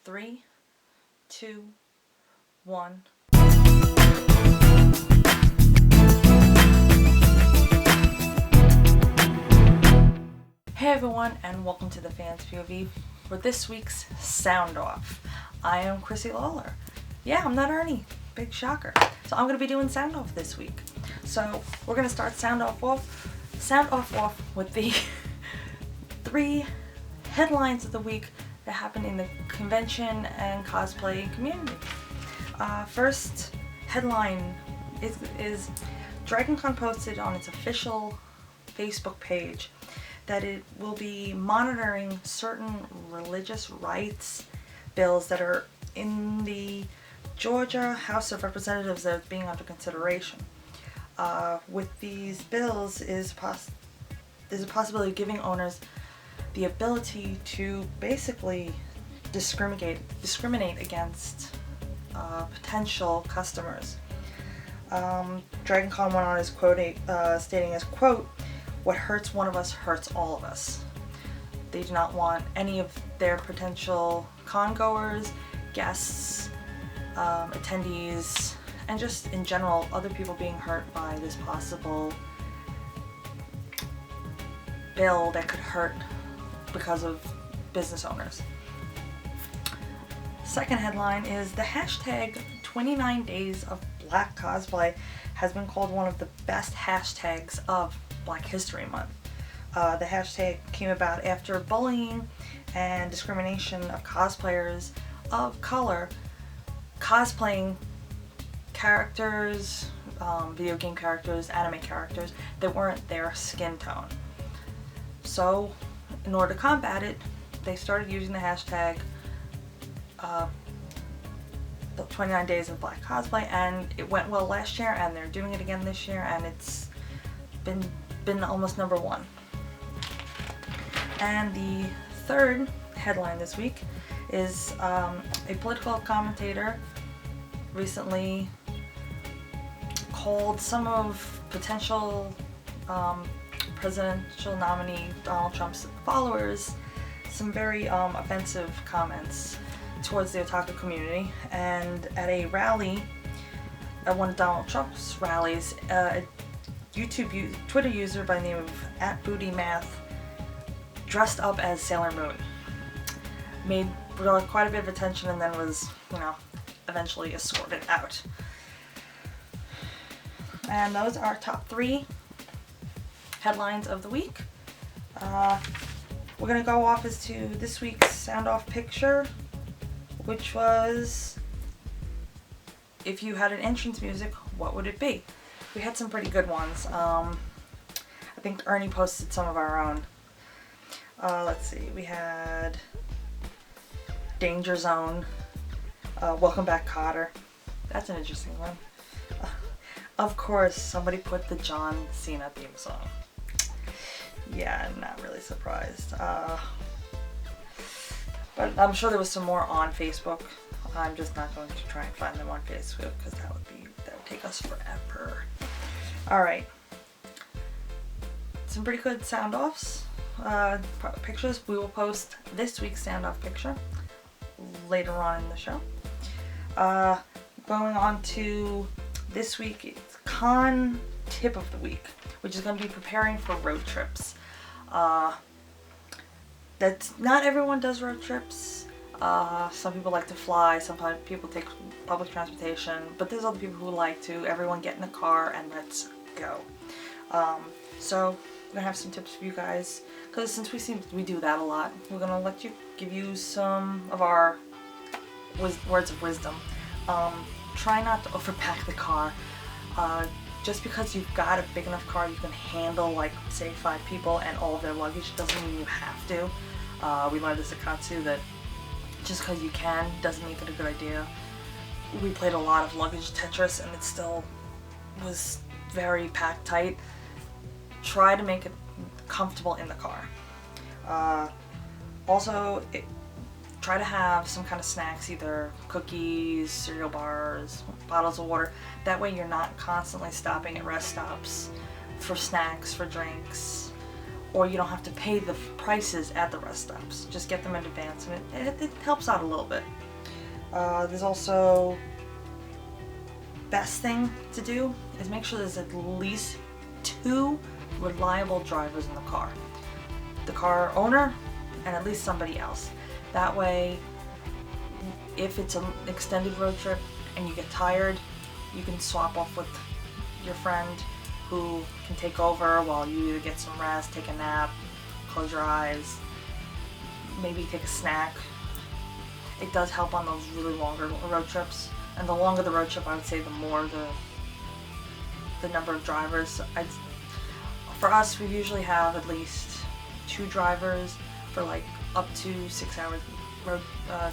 3, 2, 1. Hey everyone, and welcome to the Fans POV for this week's Sound Off. I am Chrissy Lawler. Yeah, I'm not Ernie. Big shocker. So I'm going to be doing Sound Off this week. So we're going to start Sound Off with the 3 headlines of the week that happened in the convention and cosplay community. First headline is DragonCon posted on its official Facebook page that it will be monitoring certain religious rights bills that are in the Georgia House of Representatives that are being under consideration. With these bills there's a possibility of giving owners the ability to basically discriminate against potential customers. DragonCon went on as stating as, quote, "What hurts one of us hurts all of us." They do not want any of their potential con-goers, guests, attendees, and just in general other people being hurt by this possible bill that could hurt because of business owners. Second headline is the hashtag 29 Days of Black Cosplay has been called one of the best hashtags of Black History Month. The hashtag came about after bullying and discrimination of cosplayers of color cosplaying characters, video game characters, anime characters that weren't their skin tone. So in order to combat it, they started using the hashtag the 29 Days of Black Cosplay, and it went well last year, and they're doing it again this year, and it's been almost number 1. And the third headline this week is a political commentator recently called some of potential presidential nominee Donald Trump's followers some very offensive comments towards the otaku community. And at a rally, at one of Donald Trump's rallies, a Twitter user by the name of @BootyMath dressed up as Sailor Moon, made quite a bit of attention, and then was, eventually escorted out. And those are our top 3 headlines of the week. We're gonna go off as to this week's Sound Off picture, which was, if you had an entrance music, what would it be? We had some pretty good ones. I think Ernie posted some of our own. Let's see, we had Danger Zone, Welcome Back Kotter. That's an interesting one. Of course, somebody put the John Cena theme song. Yeah, I'm not really surprised. But I'm sure there was some more on Facebook. I'm just not going to try and find them on Facebook because that would take us forever. Alright. Some pretty good sound offs. Pictures. We will post this week's sound off picture later on in the show. Going on to this week, it's con tip of the week, which is going to be preparing for road trips. That's not everyone does road trips. Some people like to fly, sometimes people take public transportation, but there's other people who like to, everyone get in the car and let's go. So we're gonna have some tips for you guys, because since we do that a lot, we're gonna give you some of our words of wisdom. Try not to overpack the car. Just because you've got a big enough car you can handle, like, say 5 people and all of their luggage, doesn't mean you have to. We learned this at Katsu, that just because you can doesn't make it a good idea. We played a lot of luggage Tetris and it still was very packed tight. Try to make it comfortable in the car. Also, try to have some kind of snacks, either cookies, cereal bars, bottles of water. That way you're not constantly stopping at rest stops for snacks, for drinks, or you don't have to pay the prices at the rest stops. Just get them in advance, and it helps out a little bit. There's also, best thing to do is make sure there's at least 2 reliable drivers in the car. The car owner and at least somebody else. That way, if it's an extended road trip and you get tired, you can swap off with your friend who can take over while you either get some rest, take a nap, close your eyes, maybe take a snack. It does help on those really longer road trips. And the longer the road trip, I would say the more the number of drivers. For us, we usually have at least 2 drivers for like up to 6 hours road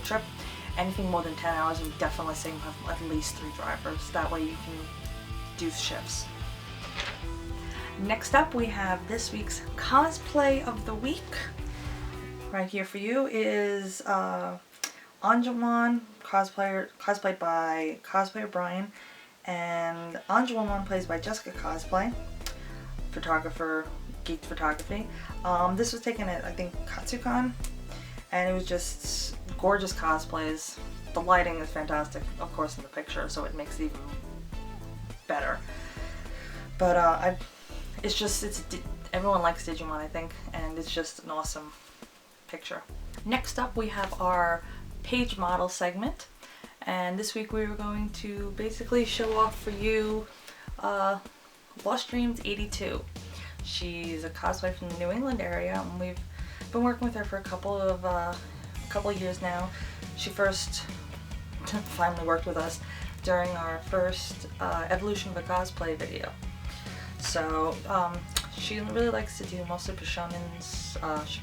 trip. Anything more than 10 hours, we definitely say you have at least 3 drivers. That way you can do shifts. Next up, we have this week's cosplay of the week. Right here for you is Anjuman, cosplayed by Cosplayer Brian, and Anjuman plays by Jessica Cosplay, photographer, Geek Photography. This was taken at, I think, KatsuCon, and it was just gorgeous cosplays. The lighting is fantastic, of course, in the picture, so it makes it even better. But everyone likes Digimon, I think, and it's just an awesome picture. Next up, we have our page model segment, and this week we were going to basically show off for you Lost Dreams 82. She's a cosplay from the New England area, and we've been working with her for a couple of years now. She first finally worked with us during our first Evolution of a Cosplay video. So she really likes to do mostly Pashonins. She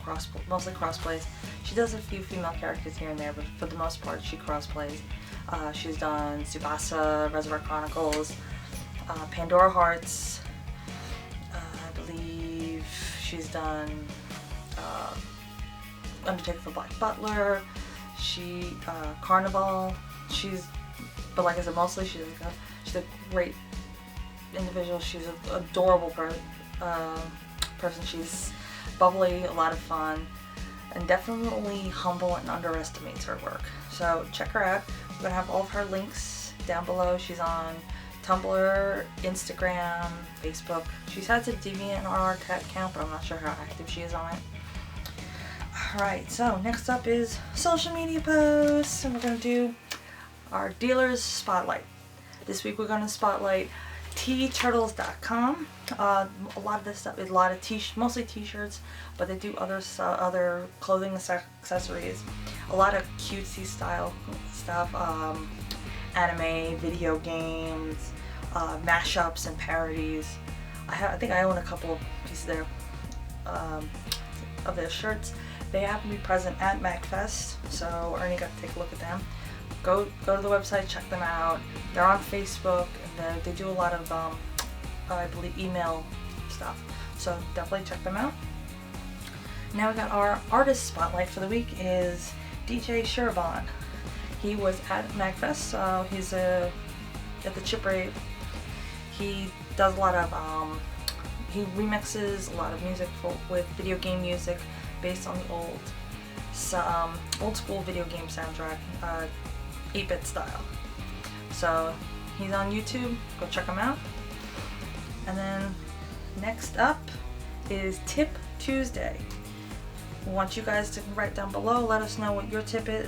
mostly crossplays. She does a few female characters here and there, but for the most part she crossplays. She's done Tsubasa, Reservoir Chronicles, Pandora Hearts. I believe she's done Undertaker for Black Butler. Carnival. But like I said, mostly she's a great individual. She's an adorable person. She's bubbly, a lot of fun, and definitely humble and underestimates her work. So check her out. We're gonna have all of her links down below. She's on Tumblr, Instagram, Facebook. She has a DeviantArt account, but I'm not sure how active she is on it. Alright, so next up is social media posts, and we're gonna do our dealers spotlight. This week we're gonna spotlight tturtles.com. A lot of this stuff is mostly t-shirts, but they do other clothing accessories. A lot of cutesy style stuff, anime, video games, mashups and parodies. I think I own a couple of pieces there of their shirts. They happen to be present at MagFest, so Ernie got to take a look at them. Go to the website, check them out. They're on Facebook, and they do a lot of, I believe, email stuff. So definitely check them out. Now we got our artist spotlight for the week is DJ Shurban. He was at MagFest, so he's at the Chip Rave. He does a lot of, he remixes a lot of music with video game music based on the old school video game soundtrack, 8-bit style. So he's on YouTube, go check him out. And then next up is Tip Tuesday. We want you guys to write down below, let us know what your tip is.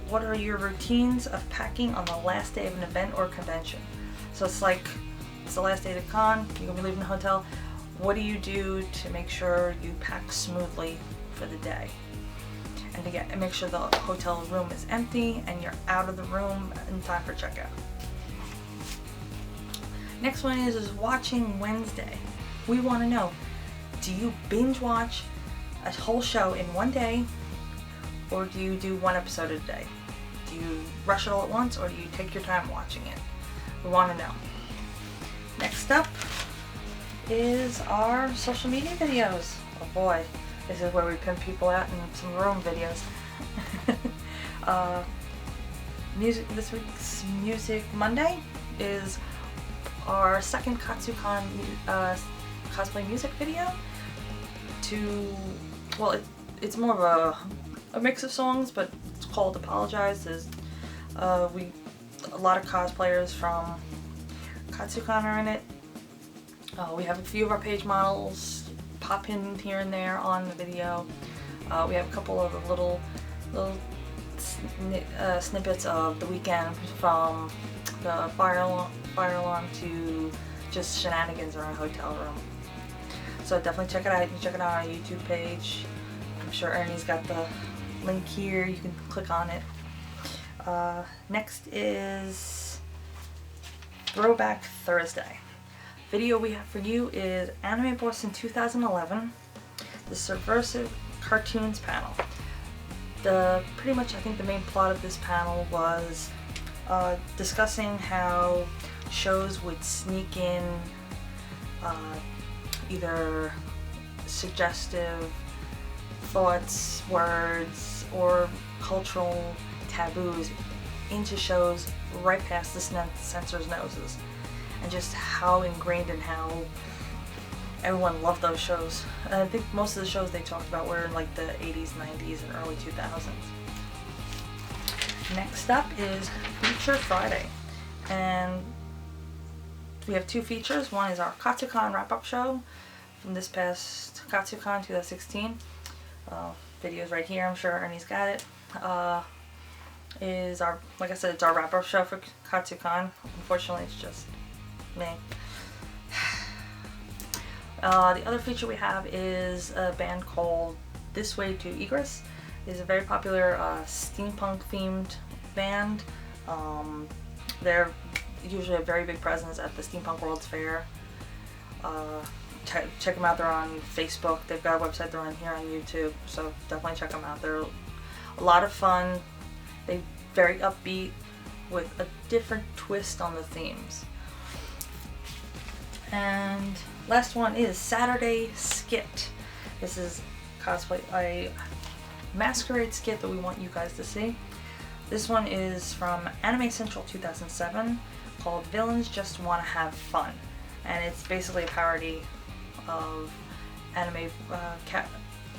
What are your routines of packing on the last day of an event or convention? So it's the last day of the con, you're gonna be leaving the hotel. What do you do to make sure you pack smoothly for the day? And make sure the hotel room is empty and you're out of the room in time for checkout. Next one is Watching Wednesday. We want to know, do you binge watch a whole show in one day, or do you do one episode a day? Do you rush it all at once, or do you take your time watching it? We want to know. Next up is our social media videos. Oh boy, this is where we pimp people out in some room videos. This week's Music Monday is our second KatsuCon cosplay music video to, well, it's more of a mix of songs, but it's called Apologize. There's a lot of cosplayers from Katsucon are in it. We have a few of our page models pop in here and there on the video. We have a couple of little snippets of the weekend, from the fire alarm to just shenanigans around a hotel room. So definitely check it out. You can check it out on our YouTube page. I'm sure Ernie's got the link here. You can click on it. Next is Throwback Thursday. Video we have for you is Anime Boston 2011, the Subversive Cartoons panel. Pretty much I think the main plot of this panel was discussing how shows would sneak in either suggestive thoughts, words, or cultural taboos into shows right past the censors' noses, and just how ingrained and how everyone loved those shows. And I think most of the shows they talked about were in like the 80s, 90s, and early 2000s. Next up is Feature Friday, and we have two features. One is our Katsucon wrap-up show from this past Katsucon 2016. Video's right here. I'm sure Ernie's got it. Is our, like I said, it's our wrap-up show for Katsucon. Unfortunately, it's just me. The other feature we have is a band called Way To Egress. It's a very popular steampunk themed band. They're usually a very big presence at the Steampunk World's Fair. Check them out. They're on Facebook. They've got a website. They're on here on YouTube. So definitely check them out. They're a lot of fun. They're very upbeat with a different twist on the themes. And last one is Saturday Skit. This is a masquerade skit that we want you guys to see. This one is from Anime Central 2007, called Villains Just Wanna Have Fun. And it's basically a parody of anime,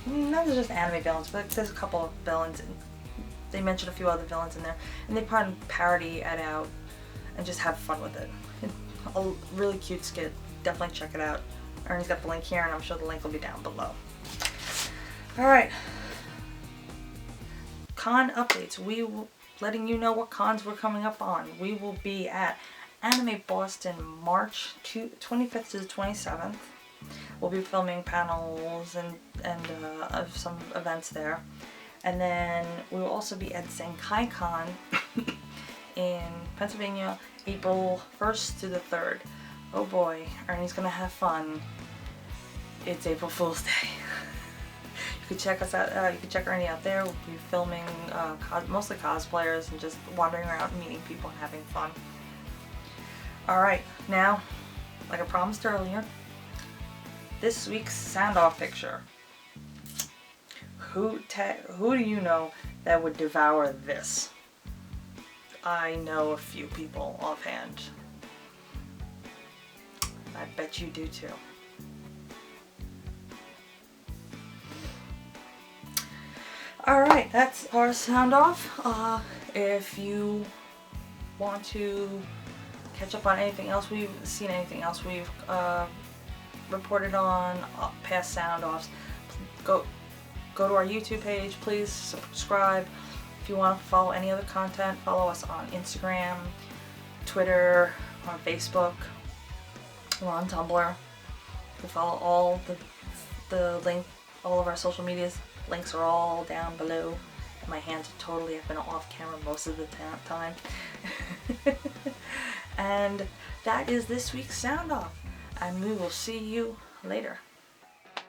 not just anime villains, but there's a couple of villains. They mention a few other villains in there, and they parody it out and just have fun with it. A really cute skit. Definitely check it out. Ernie's got the link here, and I'm sure the link will be down below. Alright. Con updates. We will letting you know what cons we're coming up on. We will be at Anime Boston March 25th to the 27th. We'll be filming panels and some events there. And then we will also be at Zenkai Con in Pennsylvania, April 1st to the 3rd. Oh boy, Ernie's gonna have fun. It's April Fool's Day. You can check us out. You can check Ernie out there. We'll be filming mostly cosplayers and just wandering around and meeting people and having fun. All right, now, like I promised earlier, this week's sound-off picture. Who do you know that would devour this? I know a few people offhand. I bet you do too. Alright, that's our sound off. If you want to catch up on anything else we've reported on, past sound offs, go to our YouTube page, please subscribe. If you want to follow any other content, follow us on Instagram, Twitter, on Facebook. We're on Tumblr. You can follow all all of our social medias. Links are all down below. My hands totally have been off camera most of the time. And that is this week's Sound Off. And we will see you later.